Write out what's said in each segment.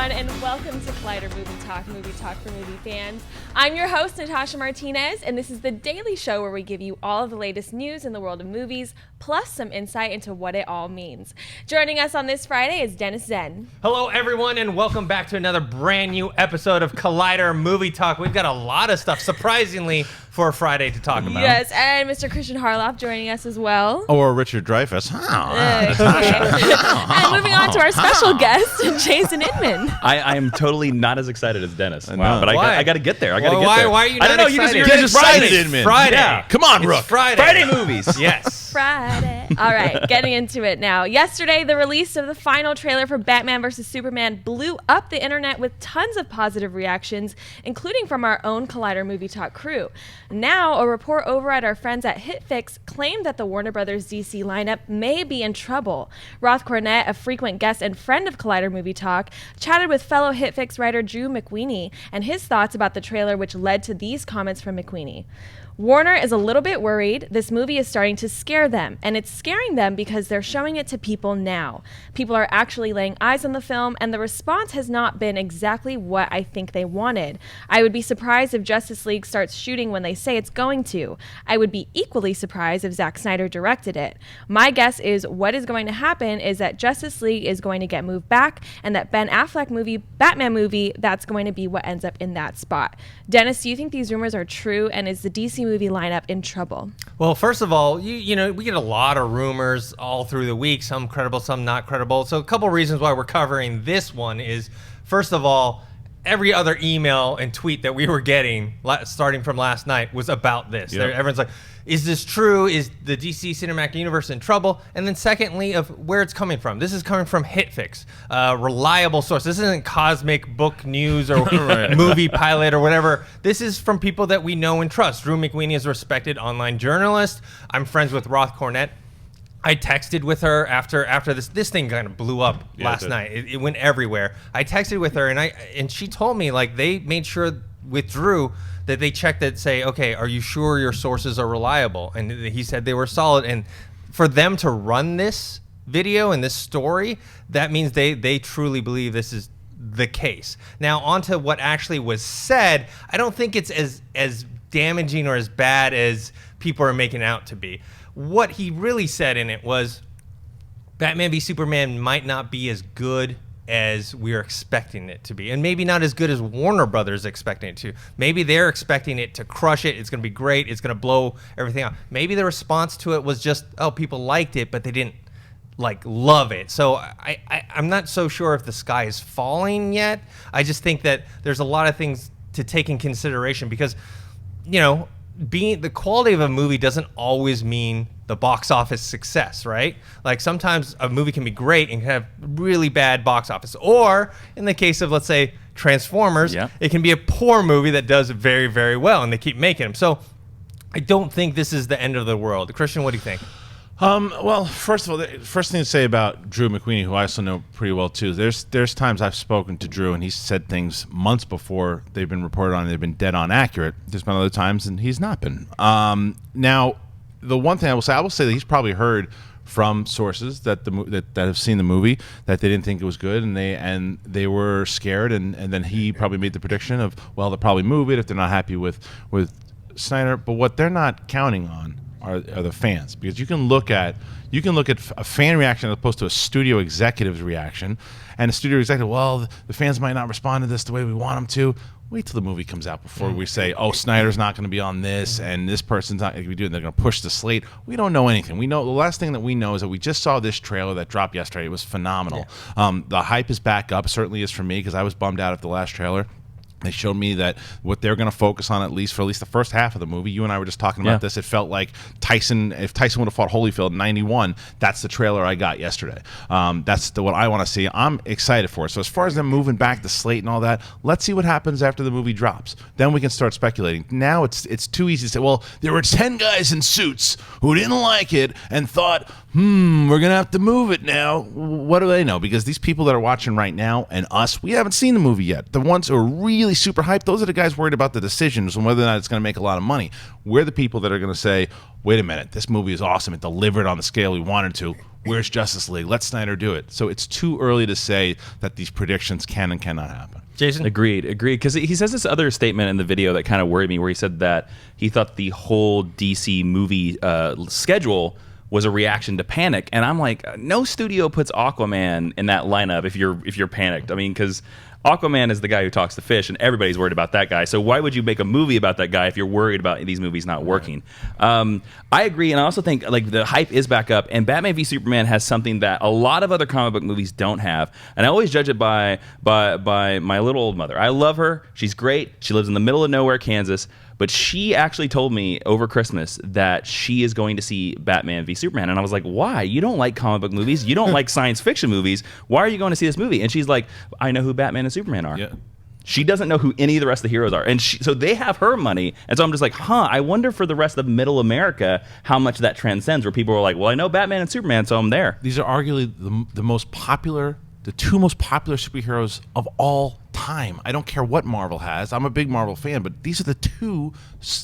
everyone, and welcome to Collider Movie Talk for movie fans. I'm your host, Natasha Martinez, and this is the daily show where we give you all of the latest news in the world of movies, plus some insight into what it all means. Joining us on this Friday is Dennis Tzeng. Hello, everyone, and welcome back to another brand new episode of Collider Movie Talk. We've got a lot of stuff, surprisingly, for a Friday to talk about. Yes, and Mr. Kristian Harloff joining us as well. Or Richard Dreyfuss. And moving on to our special guest, Jason Inman. I am totally not as excited as Dennis. Wow. But I got to get there. I got to get there. Why are you not I don't know. excited? You're Get just excited, Friday. Inman. Friday. Yeah. Come on, It's Rook. Friday movies. Yes. Friday. All right, getting into it now. Yesterday, the release of the final trailer for Batman vs. Superman blew up the internet with tons of positive reactions, including from our own Collider Movie Talk crew. Now, a report over at our friends at HitFix claimed that the Warner Brothers DC lineup may be in trouble. Roth Cornett, a frequent guest and friend of Collider Movie Talk, chatted with fellow HitFix writer Drew McWeeny and his thoughts about the trailer, which led to these comments from McWeeny. Warner is a little bit worried. This movie is starting to scare them, and it's scaring them because they're showing it to people now. People are actually laying eyes on the film, and the response has not been exactly what I think they wanted. I would be surprised if Justice League starts shooting when they say it's going to. I would be equally surprised if Zack Snyder directed it. My guess is what is going to happen is that Justice League is going to get moved back, and that Ben Affleck Batman movie, that's going to be what ends up in that spot. Dennis, do you think these rumors are true, and is the DC movie lineup in trouble? Well, first of all, you know, we get a lot of rumors all through the week, some credible, some not credible. So a couple reasons why we're covering this one is, first of all, every other email and tweet that we were getting starting from last night was about this. Yep. Everyone's like, is this true? Is the DC Cinematic Universe in trouble? And then secondly, of where it's coming from. This is coming from HitFix, a reliable source. This isn't Cosmic Book News or Movie Pilot or whatever. This is from people that we know and trust. Drew McWeeny is a respected online journalist. I'm friends with Roth Cornett. I texted with her after this thing kind of blew up last night. It went everywhere. I texted with her and she told me, like, they made sure with Drew that they checked that, say, okay, are you sure your sources are reliable? And he said they were solid. And for them to run this video and this story, that means they truly believe this is the case. Now, onto what actually was said, I don't think it's as damaging or as bad as people are making it out to be. What he really said in it was Batman v Superman might not be as good as we're expecting it to be, and maybe not as good as Warner Brothers expecting it to. Maybe they're expecting it to crush it. It's going to be great. It's going to blow everything out. Maybe the response to it was just, oh, people liked it, but they didn't love it. So I'm not so sure if the sky is falling yet. I just think that there's a lot of things to take in consideration because, you know, being the quality of a movie doesn't always mean the box office success, right? Like sometimes a movie can be great and can have really bad box office. Or in the case of, let's say, Transformers, it can be a poor movie that does very, very well and they keep making them. So I don't think this is the end of the world. Kristian, what do you think? Well, first of all, the first thing to say about Drew McWeeny, who I also know pretty well too, there's times I've spoken to Drew and he's said things months before they've been reported on and they've been dead on accurate. There's been other times and he's not been. Now, the one thing I will say that he's probably heard from sources that that have seen the movie that they didn't think it was good and they were scared and then he probably made the prediction of, well, they'll probably move it if they're not happy with Snyder. But what they're not counting on are the fans, because you can look at a fan reaction as opposed to a studio executive's reaction, and a studio executive, well, the fans might not respond to this the way we want them to. Wait till the movie comes out before we say, oh, Snyder's not going to be on this and this person's not going to be doing it. They're going to push the slate. We don't know anything. We know the last thing that we know is that we just saw this trailer that dropped yesterday. It was phenomenal. The hype is back up. Certainly is for me, because I was bummed out at the last trailer. They showed me that what they're going to focus on, at least the first half of the movie. You and I were just talking about this. It felt like if Tyson would have fought Holyfield in 91, that's the trailer I got yesterday. That's what I want to see. I'm excited for it. So as far as them moving back the slate and all that, let's see what happens after the movie drops. Then we can start speculating. Now it's too easy to say, well, there were 10 guys in suits who didn't like it and thought, we're going to have to move it now. What do they know? Because these people that are watching right now and us, we haven't seen the movie yet. The ones who are really super hyped, those are the guys worried about the decisions and whether or not it's going to make a lot of money. We're the people that are going to say, wait a minute, this movie is awesome. It delivered on the scale we wanted to. Where's Justice League? Let Snyder do it. So it's too early to say that these predictions can and cannot happen. Jason? Agreed. Because he says this other statement in the video that kind of worried me, where he said that he thought the whole DC movie schedule was a reaction to panic, and I'm like, no studio puts Aquaman in that lineup if you're panicked. I mean, because Aquaman is the guy who talks to fish, and everybody's worried about that guy. So why would you make a movie about that guy if you're worried about these movies not working? I agree, and I also think like the hype is back up, and Batman v Superman has something that a lot of other comic book movies don't have. And I always judge it by my little old mother. I love her. She's great. She lives in the middle of nowhere, Kansas. But she actually told me over Christmas that she is going to see Batman v Superman. And I was like, why? You don't like comic book movies. You don't like science fiction movies. Why are you going to see this movie? And she's like, I know who Batman and Superman are. Yeah. She doesn't know who any of the rest of the heroes are. And so they have her money. And so I'm just like, I wonder for the rest of middle America how much that transcends, where people are like, well, I know Batman and Superman, so I'm there. These are arguably the two most popular superheroes of all time. I don't care what Marvel has. I'm a big Marvel fan, but these are the two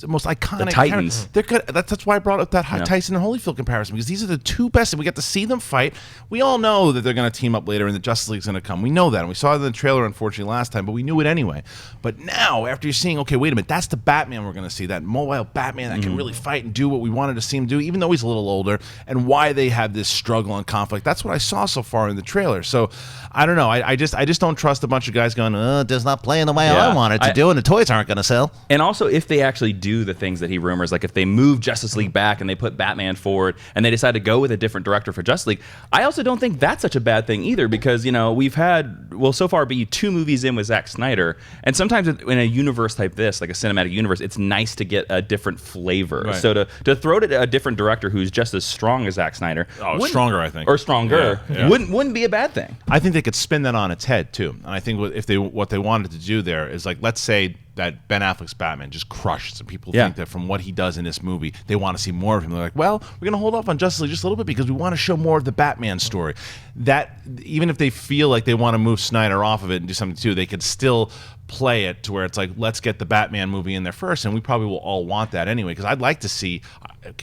most iconic Titans. They're good. That's why I brought up that Tyson and Holyfield comparison, because these are the two best, and we get to see them fight. We all know that they're going to team up later, and the Justice League's going to come. We know that, and we saw it in the trailer, unfortunately, last time, but we knew it anyway. But now, after you're seeing, okay, wait a minute, that's the Batman we're going to see, that mobile Batman that can really fight and do what we wanted to see him do, even though he's a little older, and why they have this struggle and conflict. That's what I saw so far in the trailer. So I don't know. I just don't trust a bunch of guys going, it does not play in the way I want it to do, and the toys aren't going to sell. And also, if they actually do the things that he rumors, like if they move Justice League back and they put Batman forward and they decide to go with a different director for Justice League, I also don't think that's such a bad thing either, because, we've had, so far be 2 movies in with Zack Snyder, and sometimes in a universe type this, like a cinematic universe, it's nice to get a different flavor. Right. So to throw it at a different director who's just as strong as Zack Snyder, stronger, I think, or stronger, wouldn't be a bad thing. I think they could spin that on its head too, and I think what they wanted to do there is, like, let's say that Ben Affleck's Batman just crushed some people. Think that from what he does in this movie, they want to see more of him. They're like, well, we're going to hold off on Justice League just a little bit because we want to show more of the Batman story. That, even if they feel like they want to move Snyder off of it and do something too, they could still play it to where it's like, let's get the Batman movie in there first, and we probably will all want that anyway, because I'd like to see,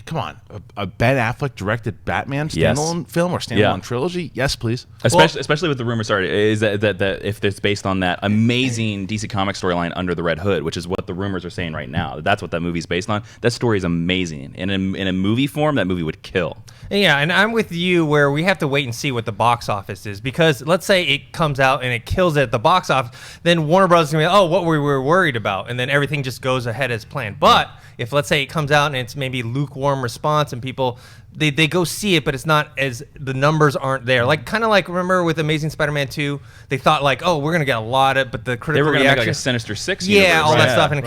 come on, a Ben Affleck directed Batman standalone film or standalone trilogy. Yes, please. Especially with the rumor started is that if it's based on that amazing DC Comics storyline Under the Red Hood, which is what the rumors are saying right now. That's what that movie's based on. That story is amazing. And in a movie form, that movie would kill. Yeah, and I'm with you where we have to wait and see what the box office is, because let's say it comes out and it kills it at the box office, then Warner Bros. Is going to be, what we were worried about, and then everything just goes ahead as planned. But if, let's say, it comes out and it's maybe lukewarm response and people, they go see it, but it's not as, the numbers aren't there. Like, kind of like, remember with Amazing Spider-Man 2, they thought like, we're going to get a lot of, but the critical they were reaction. Make like a Sinister Six universe. Yeah, all that stuff, and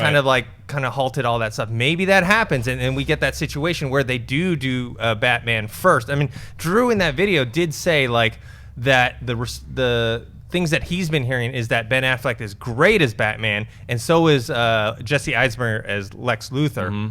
kind of halted all that stuff. Maybe that happens, and we get that situation where they do Batman first. I mean, Drew in that video did say like that the things that he's been hearing is that Ben Affleck is great as Batman, and so is Jesse Eisenberg as Lex Luthor. Mm-hmm.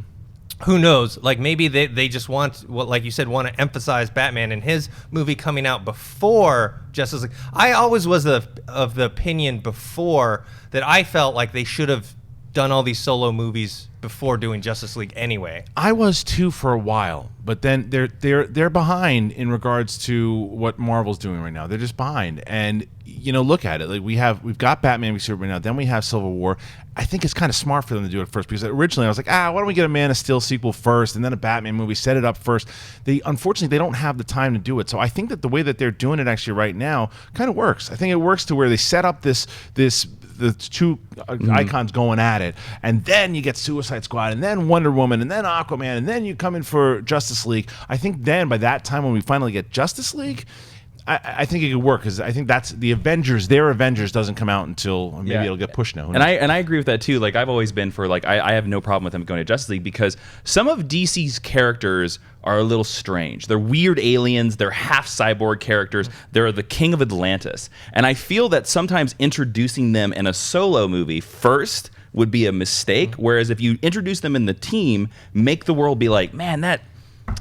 Who knows? Like, maybe they just want, like you said, want to emphasize Batman in his movie coming out before Justice League. I always was of the opinion before that I felt like they should have done all these solo movies before doing Justice League anyway. I was too for a while, but then they're behind in regards to what Marvel's doing right now. They're just behind, and look at it. Like we've got Batman v Superman now, then we have Civil War. I think it's kind of smart for them to do it first, because originally I was like, why don't we get a Man of Steel sequel first and then a Batman movie, set it up first. Unfortunately they don't have the time to do it. So I think that the way that they're doing it actually right now kind of works. I think it works to where they set up the two icons going at it, and then you get Suicide Squad, and then Wonder Woman, and then Aquaman, and then you come in for Justice League. I think then by that time when we finally get Justice League, I think it could work, because I think that's the Avengers. Their Avengers doesn't come out until maybe it'll get pushed now. And I agree with that too. Like, I've always been for, like, I have no problem with them going to Justice League, because some of DC's characters are a little strange. They're weird aliens. They're half cyborg characters. They're the king of Atlantis. And I feel that sometimes introducing them in a solo movie first would be a mistake. Whereas if you introduce them in the team, make the world be like, man,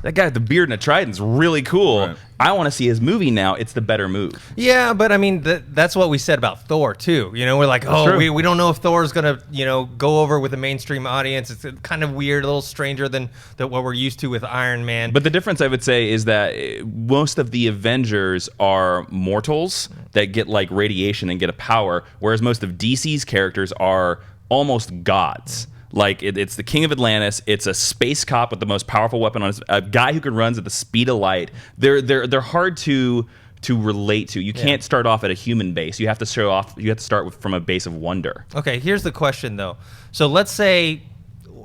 that guy with the beard and a trident's really cool. Right. I want to see his movie now. It's the better move. Yeah, but I mean, that's what we said about Thor, too. You know, we're like, oh, we don't know if Thor's going to, go over with the mainstream audience. It's kind of weird, a little stranger than what we're used to with Iron Man. But the difference, I would say, is that most of the Avengers are mortals that get, like, radiation and get a power, whereas most of DC's characters are almost gods. Like, it's the King of Atlantis. It's a space cop with the most powerful weapon on a guy who can run at the speed of light. They're hard to relate to. You can't start off at a human base. You have to start from a base of wonder. Okay, here's the question, though. So let's say,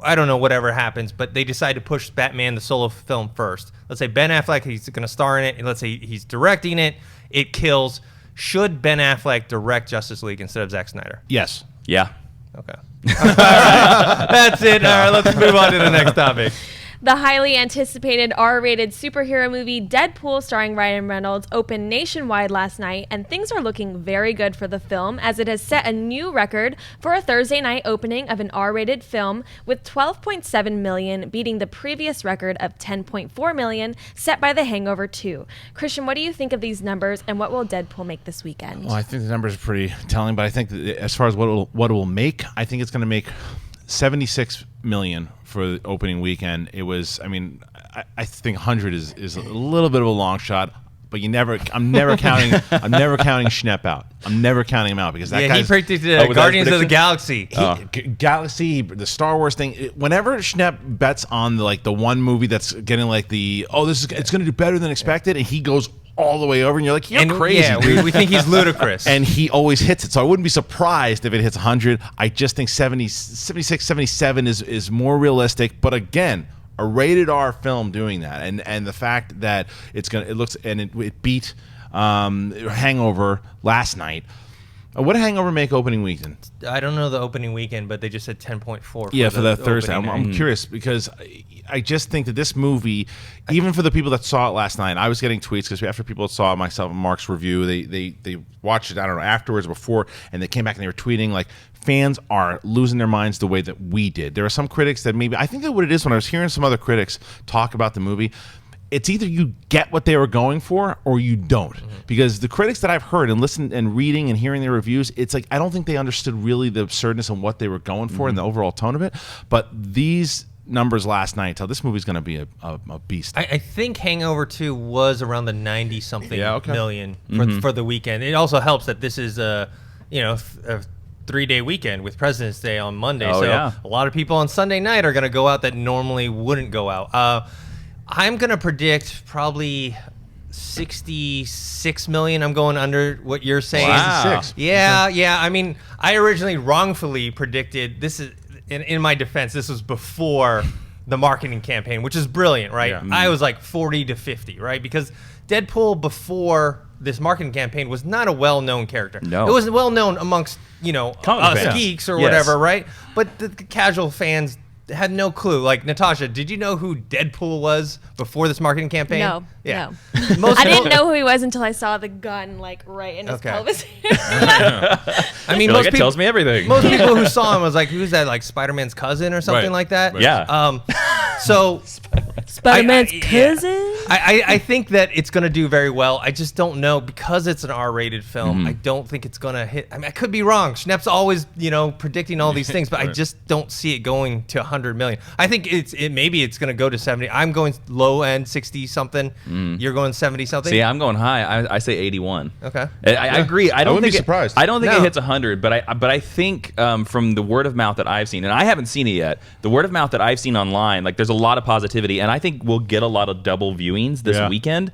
I don't know, whatever happens, but they decide to push Batman, the solo film, first. Let's say Ben Affleck, he's going to star in it, and let's say he's directing it. It kills. Should Ben Affleck direct Justice League instead of Zack Snyder? Yes. Yeah. Okay. All right. That's it. All right, let's move on to the next topic. The highly anticipated R-rated superhero movie Deadpool starring Ryan Reynolds opened nationwide last night, and things are looking very good for the film as it has set a new record for a Thursday night opening of an R-rated film with $12.7 million, beating the previous record of $10.4 million set by The Hangover 2. Kristian, what do you think of these numbers, and what will Deadpool make this weekend? Well, I think the numbers are pretty telling, but I think that as far as what it will make, I think it's going to make $76 million for the opening weekend. It was, I mean, I think 100 is a little bit of a long shot, but I'm never counting Schnepp out. I'm never counting him out because that guy's... he predicted Guardians of the Galaxy. Galaxy, the Star Wars thing. Whenever Schnepp bets on the one movie that's getting it's going to do better than expected, and he goes all the way over, and you're like, you're crazy. Yeah, we think he's ludicrous. And he always hits it. So I wouldn't be surprised if it hits 100. I just think 76, 77 is more realistic. But again, a rated R film doing that, and the fact that it beat Hangover last night. What did Hangover make opening weekend? I don't know the opening weekend, but they just said 10.4. Yeah, for that Thursday. opening I'm curious because I just think that this movie, even for the people that saw it last night, I was getting tweets because after people saw myself and Mark's review, they watched it, I don't know, afterwards or before, and they came back and they were tweeting like, fans are losing their minds the way that we did. There are some critics that maybe, I think that what it is when I was hearing some other critics talk about the movie, it's either you get what they were going for or you don't. Because the critics that I've heard and listened and reading and hearing their reviews, it's like I don't think they understood really the absurdness and what they were going for and the overall tone of it. But these numbers last night tell this movie's going to be a beast. I think Hangover 2 was around the 90-something million for the weekend. It also helps that this is a 3-day weekend with President's Day on Monday. A lot of people on Sunday night are going to go out that normally wouldn't go out. I'm going to predict probably 66 million. I'm going under what you're saying. Wow. Yeah. I mean, I originally wrongfully predicted this is in my defense. This was before the marketing campaign, which is brilliant, right? Yeah. I was like 40 to 50, right? Because Deadpool before this marketing campaign was not a well-known character. No. It was well-known amongst, us fans. geeks or Yes. whatever, right? But the casual fans had no clue. Like, Natasha, did you know who Deadpool was before this marketing campaign? No. Most I didn't people- know who he was until I saw the gun right in his Okay. pelvis. I mean, You're most like, it tells me everything. Most people who saw him was like, who's that? Like Spider-Man's cousin or something Right. like that? Right. Yeah. So Spider-Man's I- cousin? I think that it's going to do very well. I just don't know because it's an R-rated film. I don't think it's going to hit. I mean, I could be wrong. Schnepp's always, predicting all these things, but I just don't see it going to 100 million. I think maybe it's going to go to 70. I'm going low end 60 something. You're going 70 something. See, I'm going high. I say 81. Okay. I agree. I wouldn't think be surprised. I don't think No. it hits 100, but I think from the word of mouth that I've seen, and I haven't seen it yet. The word of mouth that I've seen online, like there's a lot of positivity, and I think we'll get a lot of double viewings this weekend.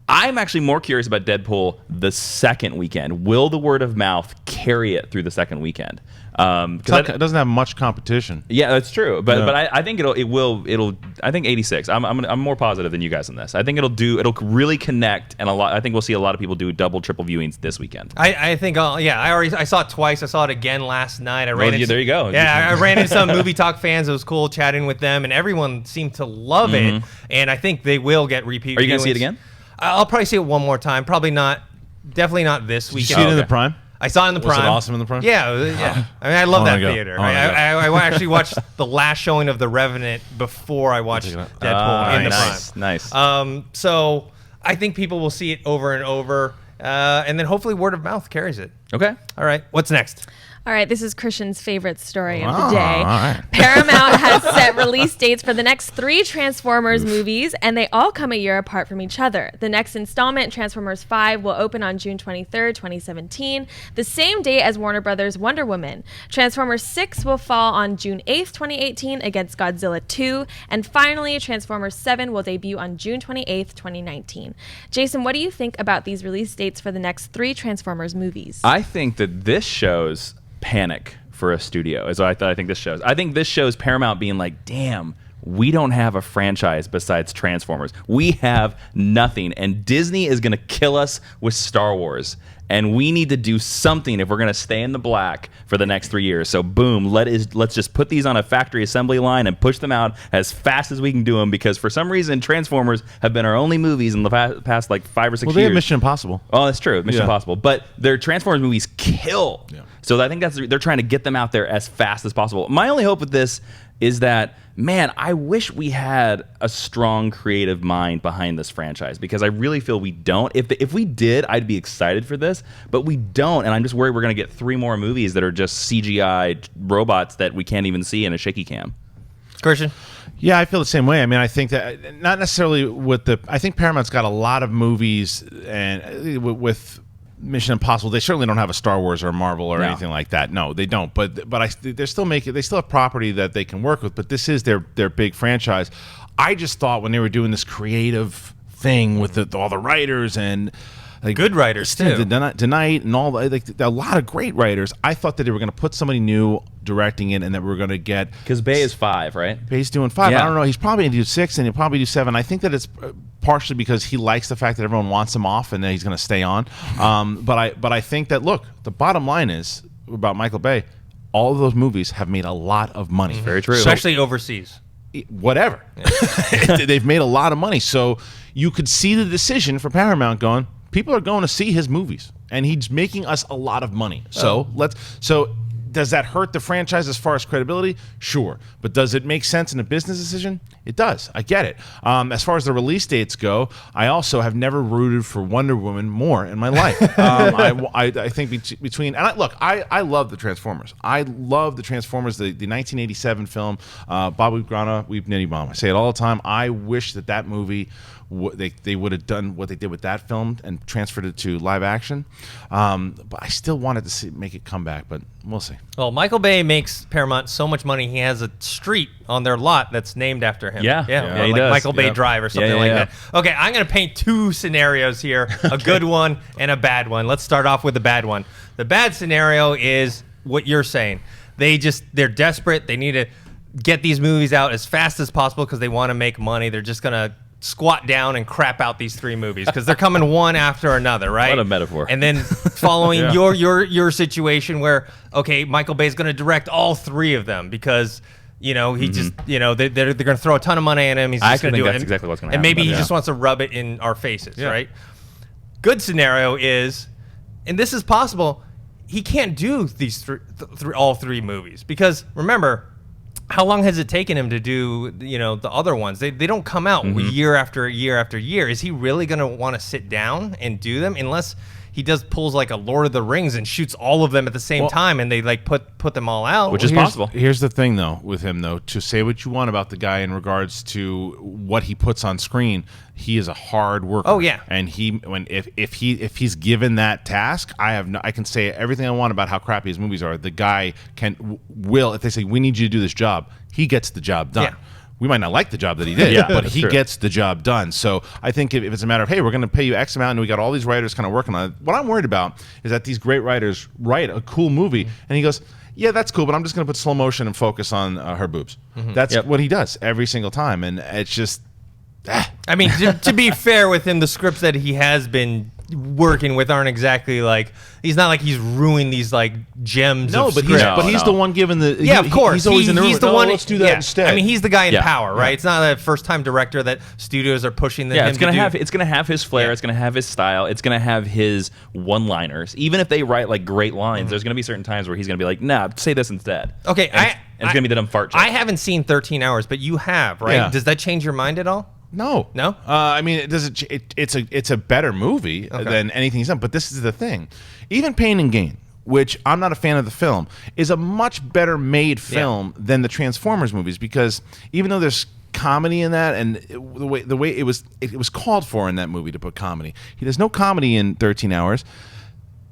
I'm actually more curious about Deadpool the second weekend. Will the word of mouth carry it through the second weekend? It doesn't have much competition. Yeah, that's true. But I think it'll. I think 86. I'm more positive than you guys on this. I think it'll really connect, and I think we'll see a lot of people do double, triple viewings this weekend. I think, I saw it twice. I saw it again last night. There you go. Yeah, I ran into some Movie Talk fans. It was cool chatting with them, and everyone seemed to love it. And I think they will get repeat. Are you going to viewings. see it again? I'll probably see it one more time. Probably not. Definitely not this Did you weekend. see it in the Prime? I saw it in the Was Prime. it awesome in the Prime? Yeah, yeah. I mean, I love that go. theater. I I actually watched the last showing of The Revenant before I watched Deadpool in the Prime. Nice. So I think people will see it over and over, and then hopefully word of mouth carries it. Okay. All right. What's next? All right, this is Kristian's favorite story of the Oh, day. all right. Paramount has set release dates for the next 3 Transformers movies, and they all come a year apart from each other. The next installment, Transformers 5, will open on June 23rd, 2017, the same day as Warner Brothers' Wonder Woman. Transformers 6 will fall on June 8th, 2018, against Godzilla 2, and finally, Transformers 7 will debut on June 28th, 2019. Jason, what do you think about these release dates for the next 3 Transformers movies? I think that this shows panic for a studio is what I think this shows. I think this shows Paramount being like, damn, we don't have a franchise besides Transformers. We have nothing, and Disney is going to kill us with Star Wars, and we need to do something if we're going to stay in the black for the next 3 years. So boom, let's just put these on a factory assembly line and push them out as fast as we can do them, because for some reason Transformers have been our only movies in the past like 5 or 6 years. Well, they have Mission Impossible. Oh, that's true. Mission Impossible. But their Transformers movies kill. Yeah. So I think they're trying to get them out there as fast as possible. My only hope with this is that, man, I wish we had a strong creative mind behind this franchise, because I really feel we don't. If we did, I'd be excited for this, but we don't, and I'm just worried we're going to get 3 more movies that are just CGI robots that we can't even see in a shaky cam. Kristian? Yeah, I feel the same way. I mean, I think that not necessarily with I think Paramount's got a lot of movies and with Mission Impossible. They certainly don't have a Star Wars or a Marvel or anything like that. No, they don't. But they still have property that they can work with. But this is their big franchise. I just thought when they were doing this creative thing with all the writers and like Good writers too. Tonight and all like a lot of great writers. I thought that they were going to put somebody new directing it, and that we were going to get, because Bay is 5, right? Bay's doing 5. Yeah. I don't know. He's probably going to do 6, and he'll probably do 7. I think that it's partially because he likes the fact that everyone wants him off, and that he's going to stay on. But I think that, look, the bottom line is about Michael Bay. All of those movies have made a lot of money. Very true. Especially overseas. Whatever. They've made a lot of money. So you could see the decision for Paramount going, people are going to see his movies, and he's making us a lot of money. So does that hurt the franchise as far as credibility? Sure. But does it make sense in a business decision? It does. I get it. As far as the release dates go, I also have never rooted for Wonder Woman more in my life. I think between... And I love the Transformers. I love the Transformers, the 1987 film, Bob Weep Weep Nitty Bomb. I say it all the time. I wish that movie... They would have done what they did with that film and transferred it to live action, but I still wanted to make it come back, but we'll see. Well, Michael Bay makes Paramount so much money, he has a street on their lot that's named after him. Yeah, he like does. Michael Bay Drive or something like that. Okay, I'm going to paint 2 scenarios here, a good one and a bad one. Let's start off with the bad one. The bad scenario is what you're saying. They're desperate. They need to get these movies out as fast as possible because they want to make money. They're just going to squat down and crap out these 3 movies because they're coming one after another, right? What a metaphor. And then following your situation where, okay, Michael Bay's going to direct all 3 of them because, he just, they're going to throw a ton of money at him. He's just going to do it. That's exactly what's going to happen. And maybe he yeah. just wants to rub it in our faces, right? Good scenario is, and this is possible, he can't do these all 3 movies because, remember, how long has it taken him to do, the other ones? They don't come out year after year after year. Is he really going to want to sit down and do them unless he pulls like a Lord of the Rings and shoots all of them at the same time and they like put them all out? Which is possible. Here's the thing though with him though, to say what you want about the guy in regards to what he puts on screen, he is a hard worker. Oh yeah. And if he's given that task, I can say everything I want about how crappy his movies are. The guy will if they say we need you to do this job, he gets the job done. Yeah. We might not like the job that he did, but he true. gets the job done. So I think if it's a matter of, hey, we're going to pay you X amount and we got all these writers kind of working on it. What I'm worried about is that these great writers write a cool movie and he goes, yeah, that's cool, but I'm just going to put slow motion and focus on her boobs. That's what he does every single time. And it's just... I mean, to be fair with him, the scripts that he has been working with aren't exactly like he's not like he's ruining these like gems. No, of but script. he's the one giving the of course he's always in the room. He's the No, one. Let's do that instead. I mean, he's the guy in power, right? Yeah. It's not a first time director that studios are pushing him it's gonna to have do. it's gonna have his flair. It's gonna have his style. It's gonna have his one-liners. Even if they write like great lines, there's gonna be certain times where he's gonna be like, "Nah, say this instead." Okay, and it's gonna be the dumb fart joke. I haven't seen 13 Hours, but you have, right? Yeah. Does that change your mind at all? No. I mean, it doesn't. It's a better movie than anything he's done. But this is the thing. Even Pain and Gain, which I'm not a fan of the film, is a much better made film than the Transformers movies, because even though there's comedy in that, and the way it was called for in that movie to put comedy. There's no comedy in 13 Hours.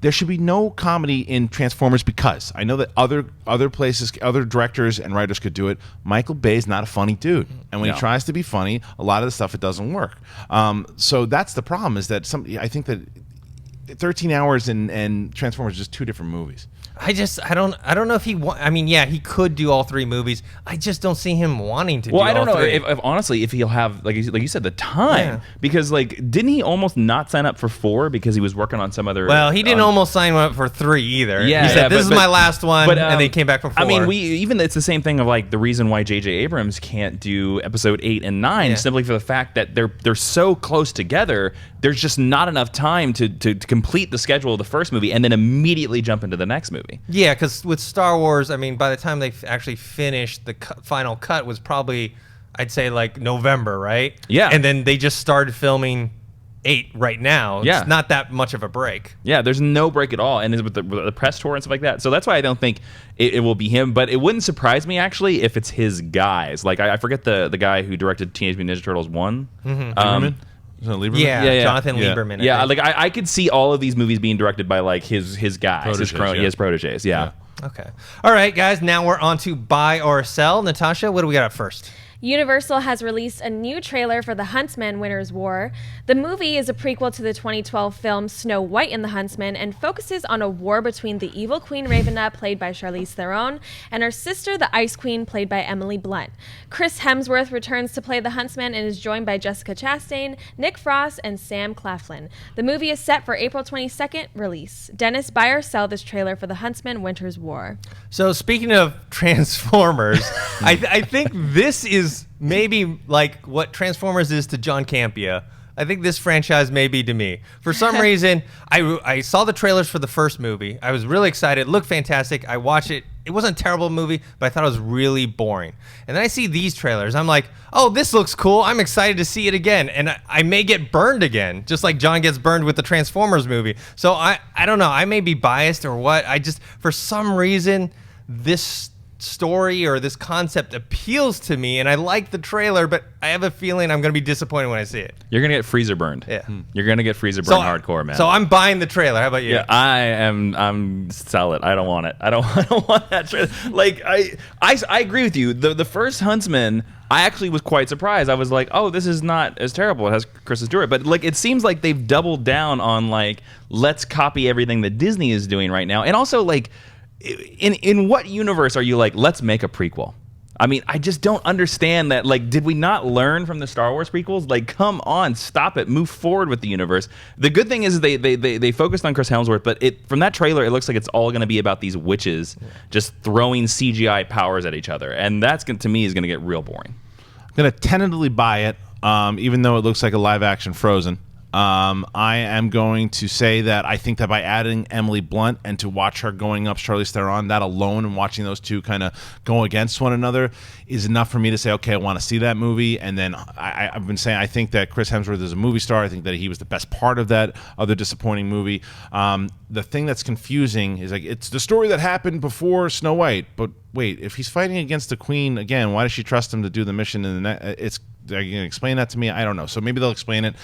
There should be no comedy in Transformers, because I know that other places, other directors and writers could do it. Michael Bay's not a funny dude, and when he tries to be funny, a lot of the stuff, it doesn't work. So that's the problem. Is that I think that 13 Hours and Transformers are just two different movies. I don't know if I mean, yeah, he could do all three movies. I just don't see him wanting to do all three. Well, I don't know if honestly, if he'll have, like you said, the time. Because, like, didn't he almost not sign up for 4 because he was working on some other... Well, he didn't almost sign up for 3 either. Yeah, he said, this is my last one, and then he came back for 4. I mean, it's the same thing of, like, the reason why J.J. Abrams can't do episode 8 and 9, simply for the fact that they're so close together, there's just not enough time to complete the schedule of the first movie and then immediately jump into the next movie. Yeah, because with Star Wars, I mean, by the time they actually finished, the final cut was probably, I'd say, like November, right? Yeah. And then they just started filming 8 right now. It's not that much of a break. Yeah, there's no break at all. And with the press tour and stuff like that. So that's why I don't think it will be him. But it wouldn't surprise me, actually, if it's his guys. Like, I forget the guy who directed Teenage Mutant Ninja Turtles 1. Lieberman? Is that Lieberman? Yeah, Jonathan Lieberman. Yeah, like I could see all of these movies being directed by, like, his guys, his proteges. Yeah. Okay. All right, guys. Now we're on to buy or sell. Natasha, what do we got up first? Universal has released a new trailer for The Huntsmen Winter's War. The movie is a prequel to the 2012 film Snow White and the Huntsmen and focuses on a war between the evil Queen Ravenna, played by Charlize Theron, and her sister, the Ice Queen, played by Emily Blunt. Chris Hemsworth returns to play the Huntsman and is joined by Jessica Chastain, Nick Frost, and Sam Claflin. The movie is set for April 22nd release. Dennis, buy or sell this trailer for The Huntsman Winter's War? So speaking of Transformers, I think this is maybe like what Transformers is to John Campea. I think this franchise may be to me. For some reason, I saw the trailers for the first movie. I was really excited. It looked fantastic. I watched it. It wasn't a terrible movie, but I thought it was really boring. And then I see these trailers. I'm like, oh, this looks cool. I'm excited to see it again. And I may get burned again, just like John gets burned with the Transformers movie. So I don't know. I may be biased or what. For some reason, this story or this concept appeals to me, and I like the trailer, but I have a feeling I'm going to be disappointed when I see it. You're going to get freezer burned. Yeah. You're going to get freezer burned hardcore, man. So I'm buying the trailer. How about you? Yeah, I'm sell it. I don't want it. I don't want that trailer. Like, I agree with you. The first Huntsman, I actually was quite surprised. I was like, oh, this is not as terrible. It has Kristen Stewart. But, like, it seems like they've doubled down on, like, let's copy everything that Disney is doing right now. And also, like, in what universe are you like, let's make a prequel? I mean, I just don't understand that. Like, did we not learn from the Star Wars prequels? Like, come on, stop it. Move forward with the universe. The good thing is they focused on Chris Hemsworth, but from that trailer, it looks like it's all going to be about these witches just throwing CGI powers at each other. And that's, to me, is going to get real boring. I'm going to tentatively buy it, even though it looks like a live-action Frozen. I am going to say that I think that by adding Emily Blunt and to watch her going up Charlize Theron, that alone and watching those two kind of go against one another is enough for me to say, okay, I want to see that movie. And then I've been saying I think that Chris Hemsworth is a movie star. I think that he was the best part of that other disappointing movie. The thing that's confusing is, like, it's the story that happened before Snow White, but wait, if he's fighting against the Queen again, why does she trust him to do the mission? And are you going to explain that to me? I don't know. So maybe they'll explain it.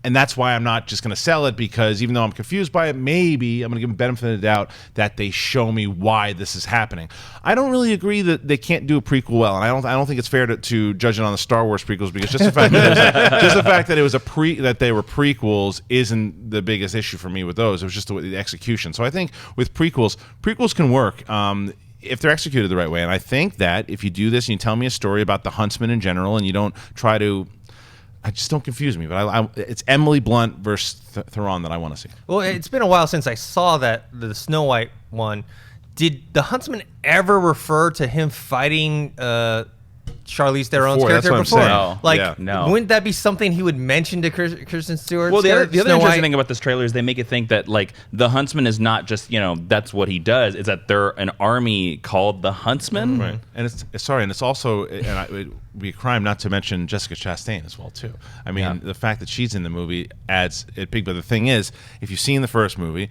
And that's why I'm not just going to sell it, because even though I'm confused by it, maybe I'm going to give them benefit of the doubt that they show me why this is happening. I don't really agree that they can't do a prequel well, and I don't think it's fair to judge it on the Star Wars prequels, because just the fact that it was that they were prequels isn't the biggest issue for me with those. It was just the execution. So I think with prequels can work. If they're executed the right way. And I think that if you do this and you tell me a story about the Huntsman in general and you don't try to just don't confuse me. But it's Emily Blunt versus Theron that I want to see. Well, it's been a while since I saw the Snow White one. Did the Huntsman ever refer to him fighting Charlize Theron's Before, character that's what I'm before? saying. Like, Yeah. No. wouldn't that be something he would mention to Kristen Stewart? Well, the other Snow interesting White? thing about this trailer is they make it think that like the Huntsman is not just that's what he does. Is that they're an army called the Huntsmen. Right. And it's also it would be a crime not to mention Jessica Chastain as well too. I mean, the fact that she's in the movie adds it big. But the thing is, if you've seen the first movie,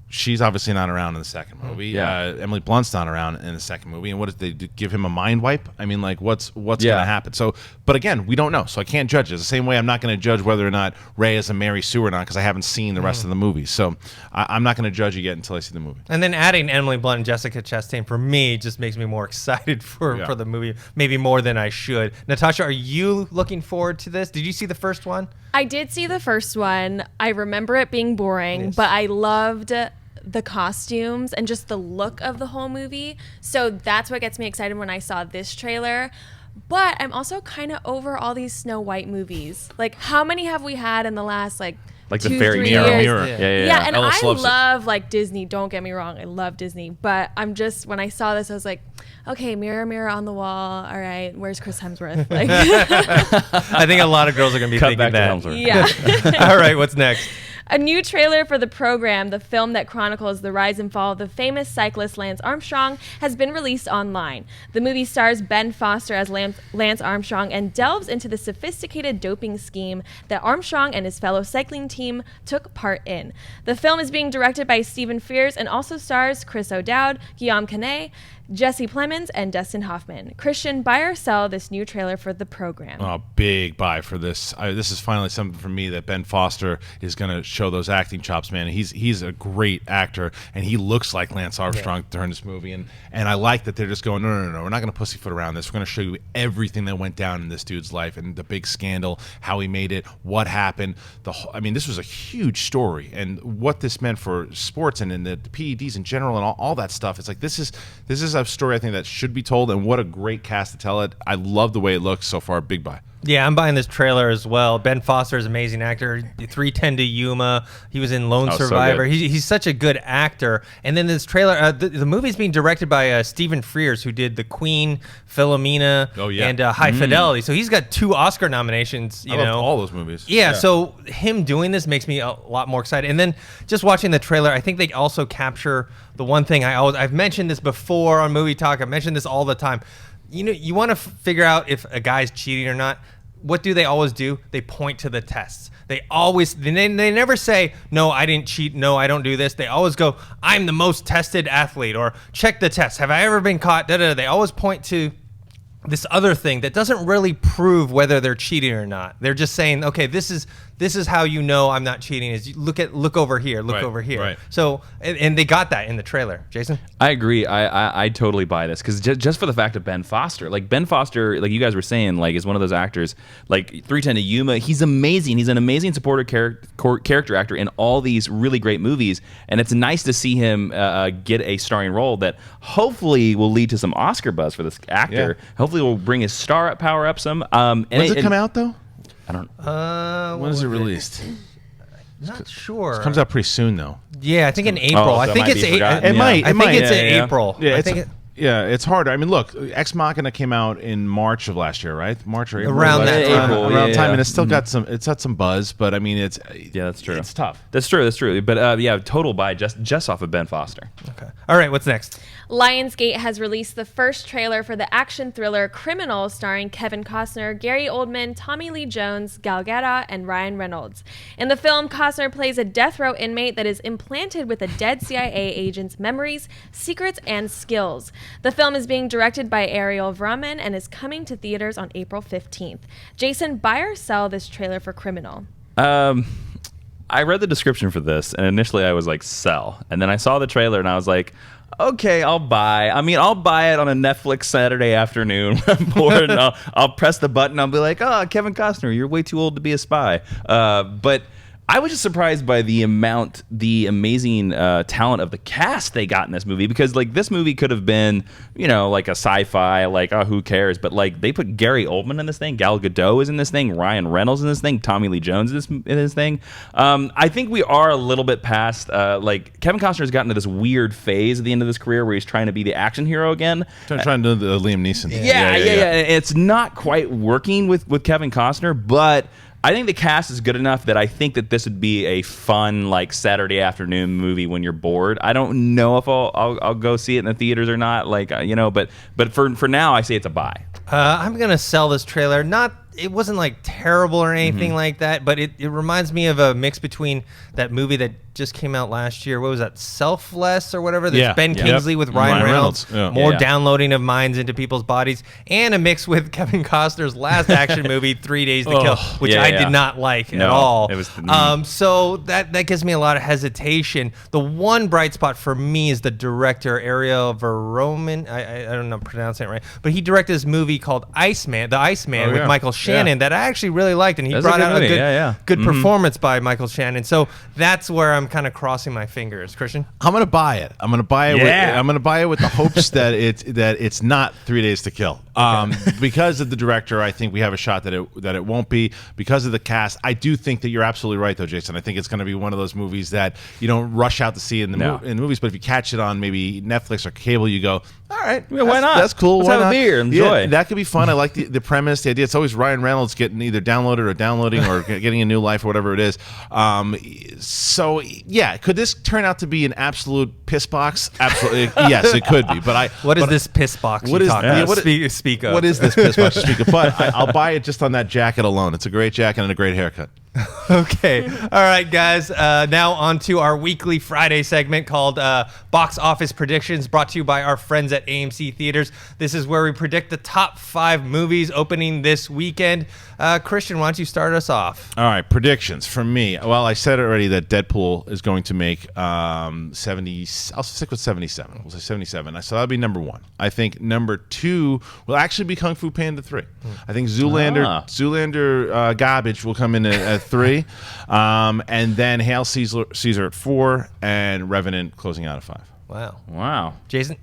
she's obviously not around in the second movie. Yeah. Emily Blunt's not around in the second movie. And what did they do? Give him a mind wipe? I mean, like, what's going to happen? So, but again, we don't know. So I can't judge it. It's the same way I'm not going to judge whether or not Ray is a Mary Sue or not because I haven't seen the rest of the movie. So I'm not going to judge it yet until I see the movie. And then adding Emily Blunt and Jessica Chastain for me just makes me more excited for the movie, maybe more than I should. Natasha, are you looking forward to this? Did you see the first one? I did see the first one. I remember it being boring, but I loved the costumes and just the look of the whole movie. So that's what gets me excited when I saw this trailer. But I'm also kind of over all these Snow White movies. Like, how many have we had in the last Like 2, the fairy 3 mirror. years? Yeah, and Ellis I loves it. love like Disney. Don't get me wrong, I love Disney. But I'm just, when I saw this, I was like, okay, mirror, mirror on the wall. All right, where's Chris Hemsworth? Like, I think a lot of girls are going to be Cut thinking back to that. Hemsworth. yeah. All right, what's next? A new trailer for The Program, the film that chronicles the rise and fall of the famous cyclist Lance Armstrong, has been released online. The movie stars Ben Foster as Lance Armstrong and delves into the sophisticated doping scheme that Armstrong and his fellow cycling team took part in. The film is being directed by Stephen Frears and also stars Chris O'Dowd, Guillaume Canet, Jesse Plemons, and Dustin Hoffman. Christian, buy or sell this new trailer for The Program? Oh, big buy for this. This is finally something for me that Ben Foster is going to show those acting chops, man. He's a great actor, and he looks like Lance Armstrong during this movie. And I like that they're just going, no, we're not going to pussyfoot around this. We're going to show you everything that went down in this dude's life and the big scandal, how he made it, what happened. I mean, this was a huge story, and what this meant for sports and in the PEDs in general and all that stuff. It's like this is a story I think that should be told, and what a great cast to tell it. I love the way it looks so far. Big buy. Yeah, I'm buying this trailer as well. Ben Foster is an amazing actor. 310 to Yuma. He was in Lone Survivor. So He's such a good actor. And then this trailer, the movie's being directed by Stephen Frears, who did The Queen, Philomena, and High Fidelity. So he's got 2 Oscar nominations. I love all those movies. Yeah, so him doing this makes me a lot more excited. And then just watching the trailer, I think they also capture the one thing I've mentioned this before on Movie Talk. I've mentioned this all the time. You want to figure out if a guy's cheating or not. What do they always do? They point to the tests. They never say, no, I didn't cheat. No, I don't do this. They always go, I'm the most tested athlete, or check the test. Have I ever been caught? They always point to this other thing that doesn't really prove whether they're cheating or not. They're just saying, okay, this is how you know I'm not cheating is you look over here, over here. Right. So and they got that in the trailer. Jason? I agree. I totally buy this because just for the fact of Ben Foster, like you guys were saying, like is one of those actors like 310 to Yuma. He's amazing. He's an amazing supporting character actor in all these really great movies, and it's nice to see him get a starring role that hopefully will lead to some Oscar buzz for this actor. Yeah. Hopefully, will bring his power up some. When does it come out though? I don't. When is it released? Not sure. It comes out pretty soon though. Yeah, I think in April. I think it's forgotten. It might. I think it's in Yeah. April. Yeah, I think yeah, it's hard. I mean, look, Ex Machina came out in March of last year, right? March or April. Around that time. Around time, yeah. and it's still got some buzz, but I mean, it's That's true. It's tough. That's true. But total buy just off of Ben Foster. Okay. All right. What's next? Lionsgate has released the first trailer for the action thriller Criminal, starring Kevin Costner, Gary Oldman, Tommy Lee Jones, Gal Gadot, and Ryan Reynolds. In the film, Costner plays a death row inmate that is implanted with a dead CIA agent's memories, secrets, and skills. The film is being directed by Ariel Vraman and is coming to theaters on April 15th. Jason, buy or sell this trailer for Criminal? I read the description for this, and initially I was like, sell. And then I saw the trailer, and I was like, okay, I'll buy. I mean, I'll buy it on a Netflix Saturday afternoon. I'm bored, and I'll press the button. I'll be like, oh, Kevin Costner, you're way too old to be a spy. But I was just surprised by the amazing talent of the cast they got in this movie, because like this movie could have been, you know, like a sci-fi, like, oh, who cares? But like they put Gary Oldman in this thing, Gal Gadot is in this thing, Ryan Reynolds in this thing, Tommy Lee Jones in this thing. I think we are a little bit past, like Kevin Costner's gotten to this weird phase at the end of his career where he's trying to be the action hero again. Trying to do the Liam Neeson. Yeah. It's not quite working with Kevin Costner, but I think the cast is good enough that I think that this would be a fun, like, Saturday afternoon movie when you're bored. I don't know if I'll go see it in the theaters or not, like, you know, but for now, I say it's a buy. I'm gonna sell this trailer. It wasn't like terrible or anything like that, but it reminds me of a mix between that movie that just came out last year. What was that? Selfless or whatever? That's Ben Kingsley with Ryan Reynolds. More downloading of minds into people's bodies, and a mix with Kevin Costner's last action movie, 3 Days to Kill, which I did not like at all. It was so that gives me a lot of hesitation. The one bright spot for me is the director, Ariel Verroman. I don't know, pronouncing it right, but he directed this movie called Iceman, with Michael Shannon that I actually really liked, and he brought out a good performance by Michael Shannon. So that's where I'm kind of crossing my fingers. Christian, I'm gonna buy it. I'm gonna buy it with the hopes that it's not 3 Days to Kill. Because of the director, I think we have a shot that it won't be. Because of the cast, I do think that you're absolutely right, though, Jason. I think it's going to be one of those movies that you don't rush out to see in the movies, but if you catch it on maybe Netflix or cable, you go, all right, why not? That's cool. Let's why have not? a beer, enjoy. Yeah, that could be fun. I like the premise, the idea. It's always Ryan Reynolds getting either downloaded or downloading or getting a new life or whatever it is. So yeah, could this turn out to be an absolute piss box? Absolutely, yes, it could be. But what is this piss box? What is speak of? What is this piss box to speak of? But I'll buy it just on that jacket alone. It's a great jacket and a great haircut. Okay. All right, guys. Now on to our weekly Friday segment called Box Office Predictions, brought to you by our friends at AMC Theatres. This is where we predict the top 5 movies opening this weekend. Christian, why don't you start us off? All right, predictions from me. Well, I said already that Deadpool is going to make 70. I'll stick with 77. We'll say 77. So that'll be number 1. I think number 2 will actually be Kung Fu Panda 3. I think Zoolander garbage will come in at 3, and then Hail Caesar at 4, and Revenant closing out at 5. Wow. Jason?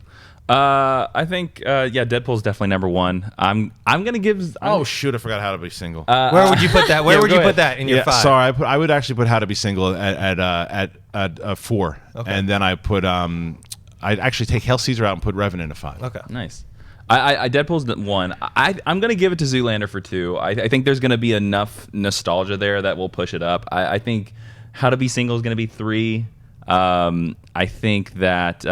I think Deadpool's definitely number 1. I'm gonna give. Oh shoot! I forgot How to Be Single. Where would you put that? Where would you put that in your 5? Sorry, I would actually put How to Be Single at 4, and then I put I'd actually take Hail Caesar out and put Revenant at 5. Okay, nice. I Deadpool's 1. I'm going to give it to Zoolander for 2. I think there's going to be enough nostalgia there that will push it up. I think How to Be Single is going to be 3. I think that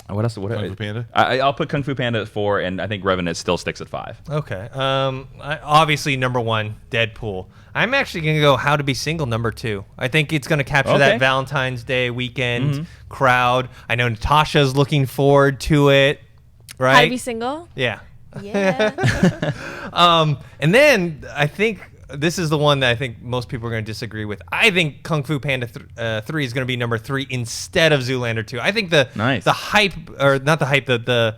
what else? Kung Fu Panda? I'll put Kung Fu Panda at 4, and I think Revenant still sticks at 5. Okay. Obviously, number 1, Deadpool. I'm actually going to go How to Be Single, number 2. I think it's going to capture that Valentine's Day weekend crowd. I know Natasha's looking forward to it. Right? How to Be Single? Yeah. Yeah. And then I think this is the one that I think most people are going to disagree with. I think Kung Fu Panda 3 is going to be number 3 instead of Zoolander 2. I think the hype, or not the hype, the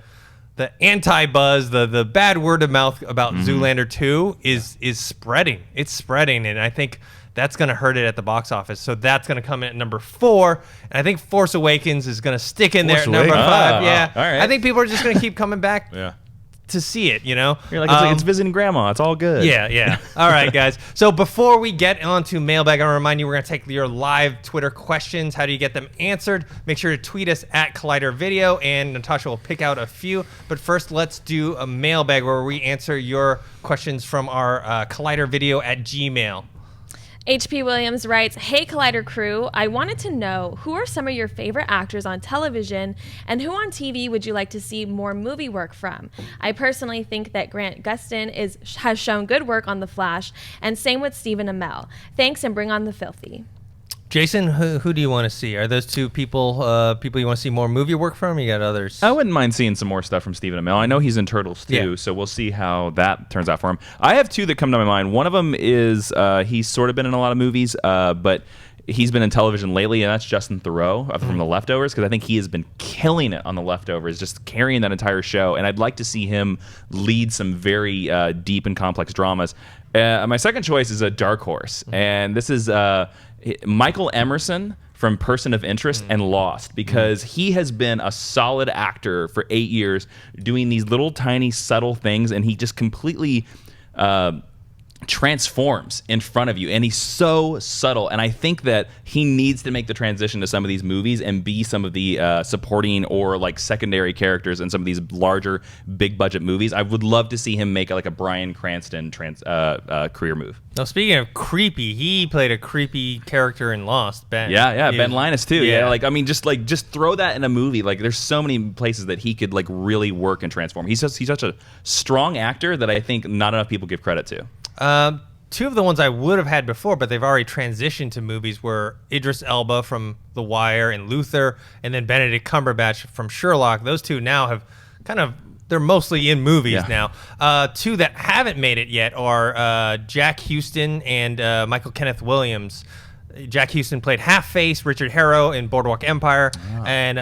anti-buzz, the bad word of mouth about Zoolander 2 is spreading. It's spreading, and I think that's going to hurt it at the box office. So that's going to come in at number 4. And I think Force Awakens is going to stick in there at number 5. Yeah. All right. I think people are just going to keep coming back to see it, you know? You're like, it's visiting grandma. It's all good. Yeah. All right, guys. So before we get on to Mailbag, I want to remind you we're going to take your live Twitter questions. How do you get them answered? Make sure to tweet us at Collider Video, and Natasha will pick out a few. But first, let's do a Mailbag where we answer your questions from our Collider Video at Gmail. HP Williams writes, "Hey Collider crew, I wanted to know who are some of your favorite actors on television and who on TV would you like to see more movie work from? I personally think that Grant Gustin has shown good work on The Flash, and same with Stephen Amell. Thanks, and bring on the filthy." Jason, who do you want to see? Are those two people you want to see more movie work from? Or you got others? I wouldn't mind seeing some more stuff from Stephen Amell. I know he's in Turtles too, so we'll see how that turns out for him. I have 2 that come to my mind. One of them is he's sort of been in a lot of movies, but he's been in television lately, and that's Justin Theroux from The Leftovers, because I think he has been killing it on The Leftovers, just carrying that entire show. And I'd like to see him lead some very deep and complex dramas. My second choice is a dark horse, and this is Michael Emerson from Person of Interest and Lost, because he has been a solid actor for 8 years doing these little tiny subtle things, and he just completely transforms in front of you, and he's so subtle, and I think that he needs to make the transition to some of these movies and be some of the supporting or like secondary characters in some of these larger big budget movies. I would love to see him make like a Bryan Cranston career move. Now, speaking of creepy, he played a creepy character in Lost, Ben. Ben Linus too. Yeah. Like I mean, just throw that in a movie. Like there's so many places that he could like really work and transform. He's such a strong actor that I think not enough people give credit to. Two of the ones I would have had before, but they've already transitioned to movies, were Idris Elba from The Wire and Luther, and then Benedict Cumberbatch from Sherlock. Those two now have they're mostly in movies now. Two that haven't made it yet are Jack Huston and Michael Kenneth Williams. Jack Huston played Half-Face, Richard Harrow in Boardwalk Empire, and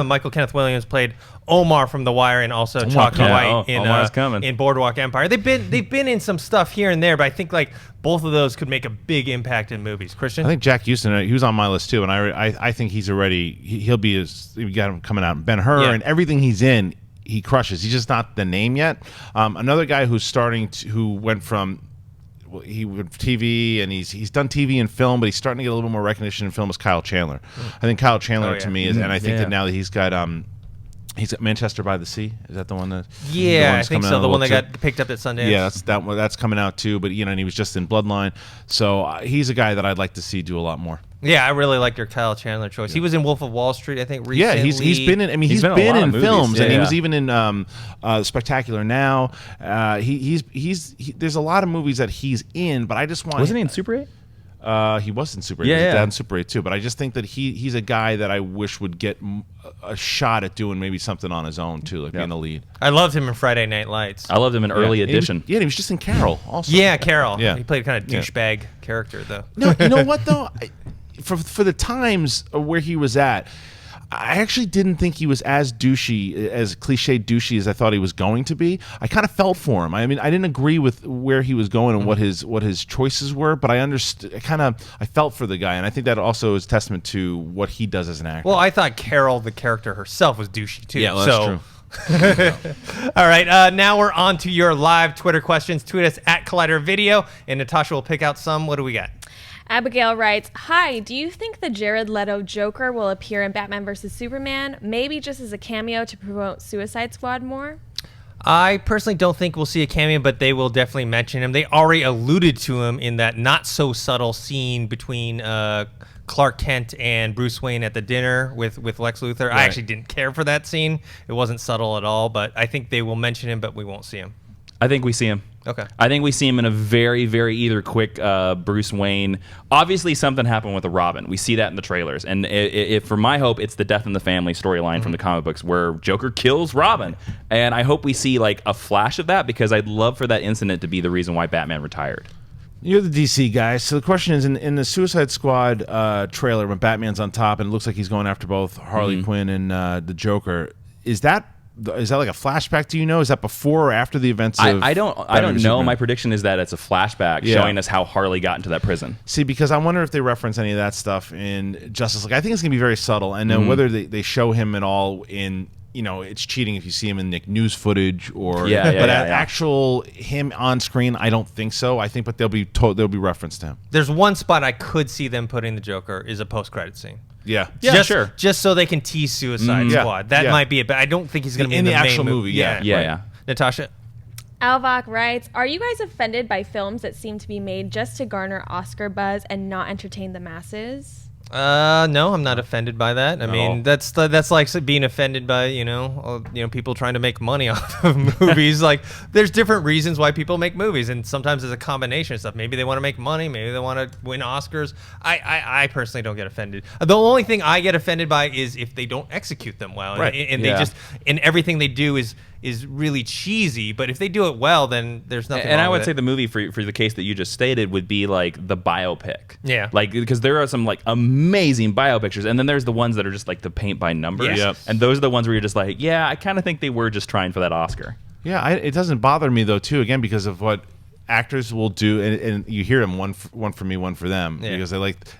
Michael Kenneth Williams played Omar from The Wire and also Chalky White in Boardwalk Empire. They've been in some stuff here and there, but I think like both of those could make a big impact in movies. Kristian? I think Jack Huston, he was on my list too, and I think he's already he'll be we got him coming out. Ben-Hur and everything he's in, he crushes. He's just not the name yet. Another guy who went from he would TV and he's done TV and film, but he's starting to get a little bit more recognition in film is Kyle Chandler. I think Kyle Chandler to me is, and I think that now that he's got Manchester by the Sea. Is that the one that? Yeah, I think so. The one that got picked up at Sundance. Yeah, that's coming out too. But and he was just in Bloodline, so he's a guy that I'd like to see do a lot more. Yeah, I really liked your Kyle Chandler choice. Yeah. He was in Wolf of Wall Street, I think. Recently. Yeah, he's been in. I mean, he's been in films, and he was even in Spectacular Now. There's a lot of movies that he's in, but I just want. Wasn't he in Super 8? He was in Super 8. His dad in Super 8 too. But I just think that he's a guy that I wish would get a shot at doing maybe something on his own too, like being the lead. I loved him in Friday Night Lights. I loved him in Early Edition. He was just in Carol also. Yeah, Carol. Yeah. He played kind of douchebag character though. No, you know what though? For the times where he was at, I actually didn't think he was as douchey, as cliche douchey as I thought he was going to be. I kind of felt for him. I mean, I didn't agree with where he was going and what his choices were, but I understood. I felt for the guy, and I think that also is testament to what he does as an actor. Well, I thought Carol, the character herself, was douchey too. Yeah, well, that's true. All right, now we're on to your live Twitter questions. Tweet us at Collider Video, and Natasha will pick out some. What do we got? Abigail writes, "Hi, do you think the Jared Leto Joker will appear in Batman vs. Superman, maybe just as a cameo to promote Suicide Squad more?" I personally don't think we'll see a cameo, but they will definitely mention him. They already alluded to him in that not-so-subtle scene between Clark Kent and Bruce Wayne at the dinner with Lex Luthor. Right. I actually didn't care for that scene. It wasn't subtle at all, but I think they will mention him, but we won't see him. I think we see him. Okay. I think we see him in a very, very either quick Bruce Wayne. Obviously, something happened with the Robin. We see that in the trailers. And for my hope, it's the Death in the Family storyline from the comic books where Joker kills Robin. And I hope we see like a flash of that because I'd love for that incident to be the reason why Batman retired. You're the DC guy. So the question is, in the Suicide Squad trailer when Batman's on top and it looks like he's going after both Harley Quinn and the Joker, is that like a flashback? Do you know? Is that before or after the events of I don't know. Superman? My prediction is that it's a flashback showing us how Harley got into that prison. See, because I wonder if they reference any of that stuff in Justice League. I think it's going to be very subtle. And whether they show him at all in, it's cheating if you see him in news footage or actual him on screen, I don't think so. I think, but there'll be reference to him. There's one spot I could see them putting the Joker is a post-credit scene. Yeah, sure. Just so they can tease Suicide Squad. That might be it, but I don't think he's going to be in the actual main movie. Yeah. Natasha? Alvok writes, "Are you guys offended by films that seem to be made just to garner Oscar buzz and not entertain the masses?" No, I'm not offended by that. I mean, that's like being offended by people trying to make money off of movies. Like, there's different reasons why people make movies, and sometimes it's a combination of stuff. Maybe they want to make money, maybe they want to win Oscars. I personally don't get offended. The only thing I get offended by is if they don't execute them well, right? And they just everything they do is really cheesy, but if they do it well, then there's nothing wrong I would with say it. the movie for the case that you just stated would be like the biopic. Yeah. Like, because there are some like amazing biopictures, and then there's the ones that are just like the paint by numbers. Yes. Yep. And those are the ones where you're just like, yeah, I kind of think they were just trying for that Oscar. Yeah, it doesn't bother me though too. Again, because of what actors will do, and you hear them one for me, one for them, because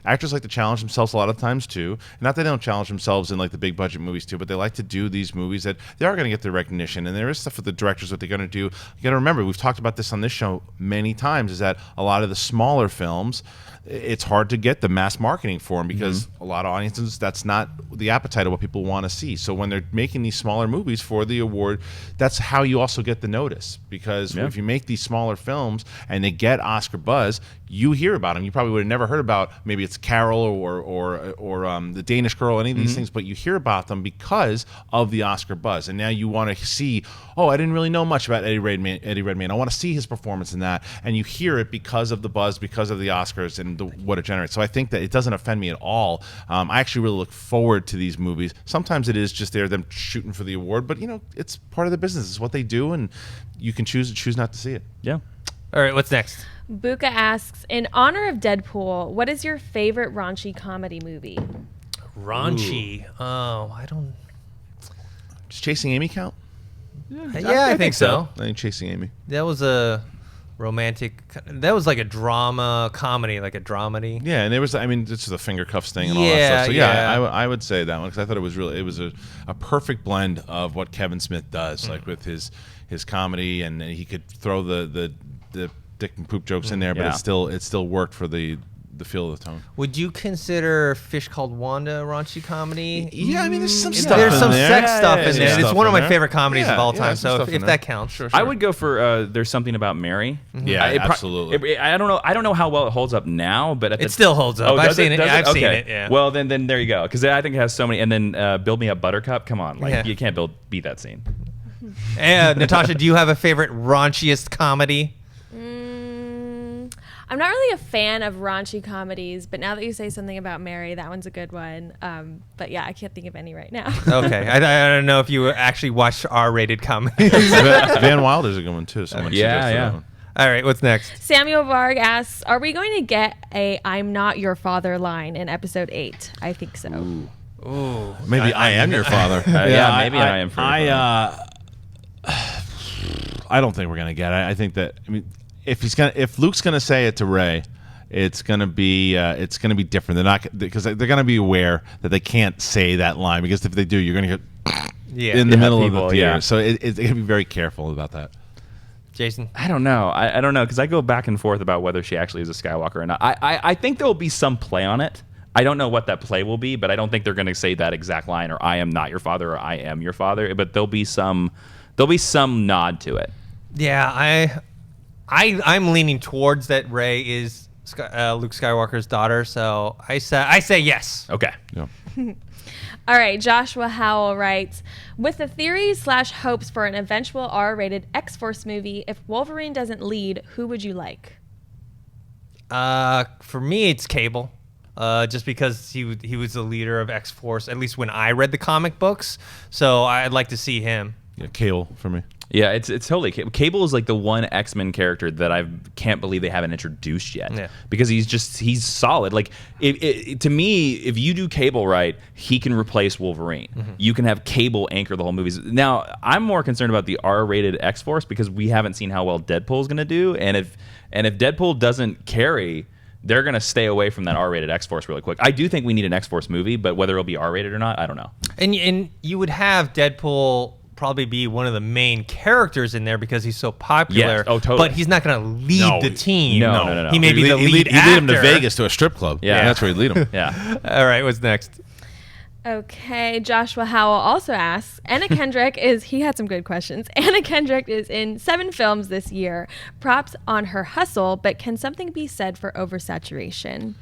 actors like to challenge themselves a lot of times too. Not that they don't challenge themselves in like the big budget movies too, but they like to do these movies that they are going to get their recognition. And there is stuff with the directors what they're going to do. You got to remember, we've talked about this on this show many times, is that a lot of the smaller films, it's hard to get the mass marketing for them because a lot of audiences, that's not the appetite of what people want to see. So when they're making these smaller movies for the award, that's how you also get the notice. Because if you make these smaller films and they get Oscar buzz, you hear about them. You probably would have never heard about, maybe it's Carol or The Danish Girl, any of these things, but you hear about them because of the Oscar buzz. And now you want to see, oh, I didn't really know much about Eddie Redmayne. I want to see his performance in that. And you hear it because of the buzz, because of the Oscars and what it generates. So I think that it doesn't offend me at all. I actually really look forward to these movies. Sometimes it is just them shooting for the award, but it's part of the business. It's what they do, and you can choose not to see it. Yeah. All right, what's next? Buka asks, in honor of Deadpool, what is your favorite raunchy comedy movie? Raunchy. Oh, I don't. Does Chasing Amy count? Yeah, I think so. I think Chasing Amy. That was a romantic. That was like a drama comedy, like a dramedy. Yeah, and there was, it's the finger cuffs thing and all that stuff. So I would say that one because I thought it was a perfect blend of what Kevin Smith does, like with his comedy, and he could throw the dick and poop jokes in there, but it still worked for the feel of the tone. Would you consider Fish Called Wanda a raunchy comedy? Yeah, there's some stuff. There's some there. sex stuff in there. It's one of my favorite comedies of all Yeah, time. some So stuff if in that there. counts, Sure. I would go for There's Something About Mary. Yeah, absolutely. I don't know how well it holds up now, but it still holds up. I've seen it. I've seen it. Yeah. Well, then there you go, because I think it has so many. And then Build Me Up Buttercup. Come on, you can't beat that scene. And Natasha, do you have a favorite raunchiest comedy? I'm not really a fan of raunchy comedies, but now that you say Something About Mary, that one's a good one. But yeah, I can't think of any right now. Okay, I don't know if you actually watch R-rated comedies. Van Wilder's a good one too. Yeah. All right, what's next? Samuel Varg asks, are we going to get a I'm not your father line in episode 8? I think so. Ooh. Maybe I am your father. Maybe I am for I don't think we're gonna get it. I think that if Luke's gonna say it to Rey, it's gonna be different. They're not, because they're gonna be aware that they can't say that line, because if they do, you're gonna get in the middle of the theater. Yeah. So it's gonna be very careful about that. Jason? I don't know. I don't know, because I go back and forth about whether she actually is a Skywalker or not. I think there will be some play on it. I don't know what that play will be, but I don't think they're going to say that exact line, or I am not your father, or I am your father. But there'll be some nod to it. Yeah, I'm leaning towards that Rey is Luke Skywalker's daughter, so I say yes. Okay. Yeah. All right, Joshua Howell writes, with the theories/hopes for an eventual R-rated X-Force movie, if Wolverine doesn't lead, who would you like? For me, it's Cable. Just because he was the leader of X-Force, at least when I read the comic books. So I'd like to see him. Yeah, Cale for me. Yeah, it's totally Cable is like the one X-Men character that I can't believe they haven't introduced yet. Yeah. Because he's solid. Like to me, if you do Cable right, he can replace Wolverine. Mm-hmm. You can have Cable anchor the whole movies. Now, I'm more concerned about the R-rated X-Force because we haven't seen how well Deadpool's going to do, and if Deadpool doesn't carry, they're going to stay away from that R-rated X-Force really quick. I do think we need an X-Force movie, but whether it'll be R-rated or not, I don't know. And you would have Deadpool probably be one of the main characters in there because he's so popular. Yes. Oh, totally. But he's not going to lead the team. No. He may be the lead actor. You lead him to Vegas to a strip club. Yeah. That's where you lead him. Yeah. All right, what's next? Okay, Joshua Howell also asks, Anna Kendrick he had some good questions. Anna Kendrick is in 7 films this year. Props on her hustle, but can something be said for oversaturation?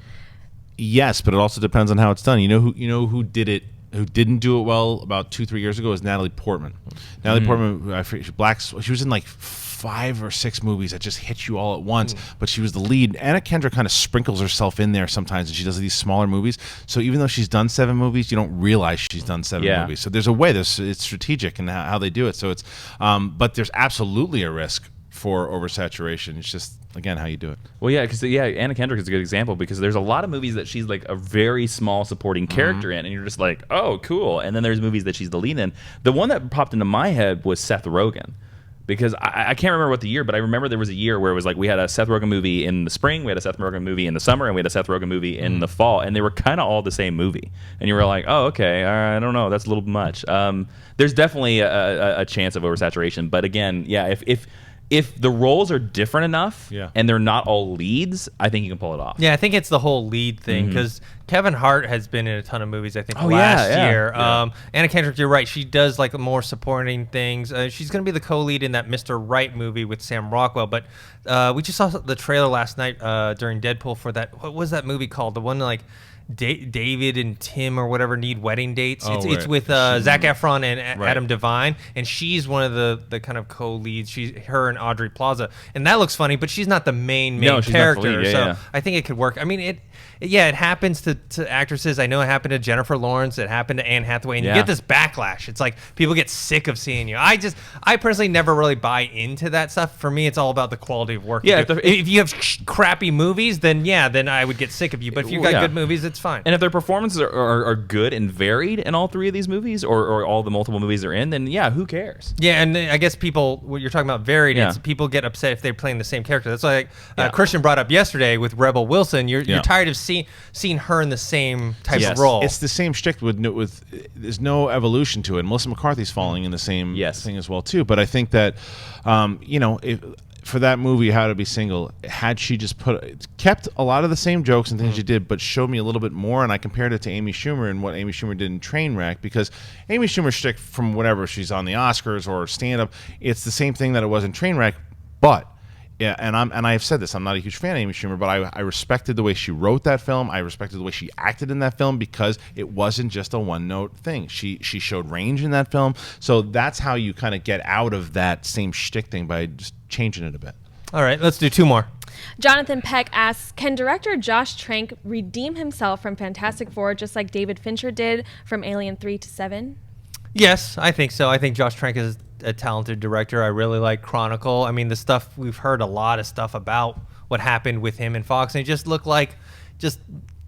Yes, but it also depends on how it's done. You know who did it, who didn't do it well about 2-3 years ago, is Natalie Portman. Natalie Portman, she was in like 5 or 6 movies that just hit you all at once, but she was the lead. Anna Kendrick kind of sprinkles herself in there sometimes, and she does these smaller movies. So even though she's done 7 movies, you don't realize she's done 7 movies. So there's a way. It's strategic in how they do it. So it's, but there's absolutely a risk for oversaturation. It's just, again, how you do it. Well, yeah, because Anna Kendrick is a good example, because there's a lot of movies that she's like a very small supporting character in, and you're just like, oh, cool. And then there's movies that she's the lead in. The one that popped into my head was Seth Rogen, because I can't remember what the year, but I remember there was a year where it was like we had a Seth Rogen movie in the spring, we had a Seth Rogen movie in the summer, and we had a Seth Rogen movie in the fall, and they were kind of all the same movie. And you were like, oh, okay, I don't know, that's a little much. There's definitely a chance of oversaturation, but again, yeah, if the roles are different enough and they're not all leads, I think you can pull it off. Yeah, I think it's the whole lead thing because Kevin Hart has been in a ton of movies, I think, last year. Anna Kendrick, you're right. She does like more supporting things. She's going to be the co-lead in that Mr. Right movie with Sam Rockwell. But we just saw the trailer last night during Deadpool for that. What was that movie called? The one like David and Tim or whatever need wedding dates. It's with Zac Efron and Adam Devine, and she's one of the kind of co-leads. Her and Aubrey Plaza, and that looks funny, but she's not the main character. So I think it could work. I mean, it happens to actresses. I know it happened to Jennifer Lawrence. It happened to Anne Hathaway, and you get this backlash. It's like people get sick of seeing you. I personally never really buy into that stuff. For me, it's all about the quality of work. Yeah, if you have crappy movies, then I would get sick of you. But if you've got good movies, it's fine. And if their performances are good and varied in all three of these movies, or all the multiple movies they're in, then who cares? Yeah, and I guess what you're talking about varied, is people get upset if they're playing the same character. That's like Kristian brought up yesterday with Rebel Wilson. You're tired of seeing her in the same type of role. It's the same shtick with there's no evolution to it. Melissa McCarthy's falling in the same thing as well too. But I think that for that movie, How to Be Single, had she just kept a lot of the same jokes and things she did, but showed me a little bit more, and I compared it to Amy Schumer and what Amy Schumer did in Trainwreck, because Amy Schumer's shtick from whatever she's on the Oscars or stand-up, it's the same thing that it was in Trainwreck, but and I've said this, I'm not a huge fan of Amy Schumer, but I respected the way she wrote that film. I respected the way she acted in that film because it wasn't just a one-note thing. She showed range in that film. So that's how you kind of get out of that same shtick thing, by just changing it a bit. All right, let's do two more. Jonathan Peck asks, can director Josh Trank redeem himself from Fantastic Four just like David Fincher did from Alien 3 to 7? Yes, I think so. I think Josh Trank is a talented director. I really like Chronicle. I mean, the stuff, we've heard a lot of stuff about what happened with him and Fox, and it just looked like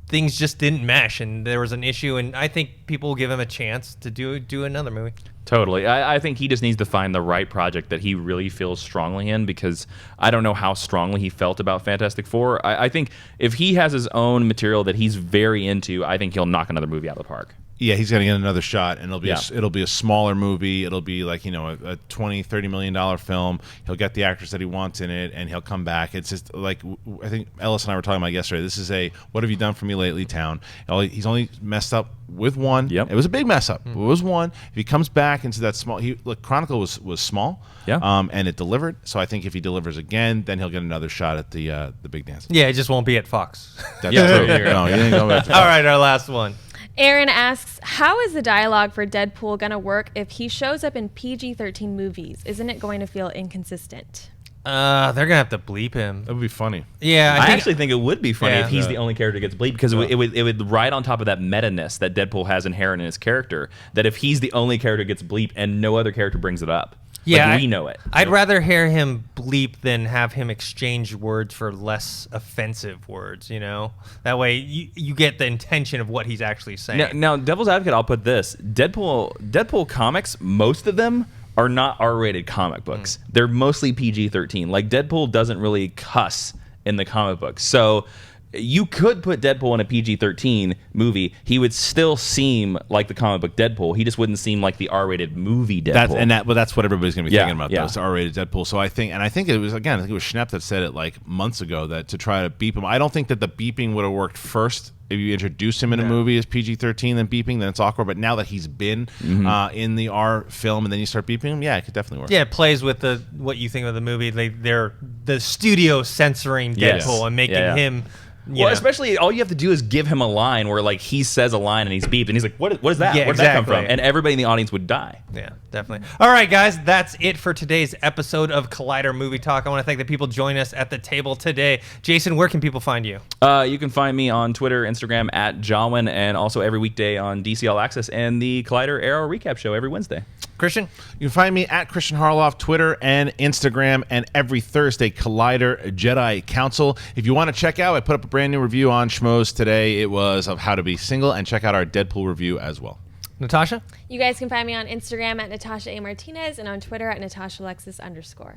things just didn't mesh, and there was an issue, and I think people will give him a chance to do another movie. Totally. I think he just needs to find the right project that he really feels strongly in, because I don't know how strongly he felt about Fantastic Four. I think if he has his own material that he's very into, I think he'll knock another movie out of the park. Yeah, he's going to get another shot, and it'll be a smaller movie. It'll be like, a $20-30 million film. He'll get the actors that he wants in it, and he'll come back. It's just like, I think Ellis and I were talking about yesterday. This is a what have you done for me lately town. He's only messed up with one. Yep. It was a big mess up. It was one. If he comes back into that small, Chronicle was small. Yeah. And it delivered. So I think if he delivers again, then he'll get another shot at the big dance. Yeah, it just won't be at Fox. That's true. No, he didn't go back to Fox. All right, our last one. Aaron asks, how is the dialogue for Deadpool going to work if he shows up in PG-13 movies? Isn't it going to feel inconsistent? They're going to have to bleep him. That would be funny. Yeah, I actually think it would be funny if he's the only character who gets bleeped, because it would ride on top of that meta-ness that Deadpool has inherent in his character, that if he's the only character who gets bleeped and no other character brings it up. Yeah, we know it. I'd rather hear him bleep than have him exchange words for less offensive words, That way you get the intention of what he's actually saying. Now, devil's advocate, I'll put this. Deadpool comics, most of them are not R-rated comic books. They're mostly PG-13. Like, Deadpool doesn't really cuss in the comic books. So you could put Deadpool in a PG-13 movie. He would still seem like the comic book Deadpool. He just wouldn't seem like the R-rated movie Deadpool. But that's what everybody's going to be thinking about. Those R-rated Deadpool. So I think it was Schnepp that said it like months ago, that to try to beep him. I don't think that the beeping would have worked first. If you introduce him in a movie as PG-13, then beeping, then it's awkward. But now that he's been in the R film, and then you start beeping him, it could definitely work. Yeah, it plays with what you think of the movie. They're the studio censoring Deadpool and making him. Especially all you have to do is give him a line where like he says a line and he's beeped, and he's like, what is that? Yeah, Where did that come from? And everybody in the audience would die. Yeah, definitely. All right, guys, that's it for today's episode of Collider Movie Talk. I want to thank the people joining us at the table today. Jason, where can people find you? You can find me on Twitter, Instagram at Jawin, and also every weekday on DC All Access and the Collider Arrow Recap Show every Wednesday. Kristian? You can find me at Kristian Harloff, Twitter and Instagram, and every Thursday, Collider Jedi Council. If you want to check out, I put up a brand new review on Schmoes today. It was of How to Be Single, and check out our Deadpool review as well. Natasha? You guys can find me on Instagram at Natasha A. Martinez and on Twitter at NatashaAlexis_.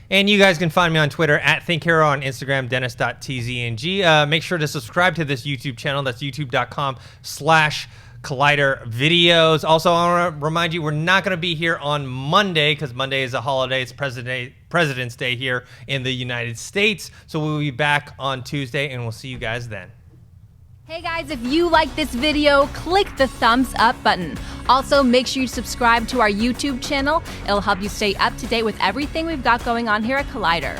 And you guys can find me on Twitter at ThinkHero, on Instagram, Dennis.tzng. Make sure to subscribe to this YouTube channel. That's youtube.com/Collider Videos. Also, I want to remind you, we're not going to be here on Monday because Monday is a holiday. It's President's Day here in the United States. So we'll be back on Tuesday, and we'll see you guys then. Hey guys, if you like this video, click the thumbs up button. Also, make sure you subscribe to our YouTube channel. It'll help you stay up to date with everything we've got going on here at Collider.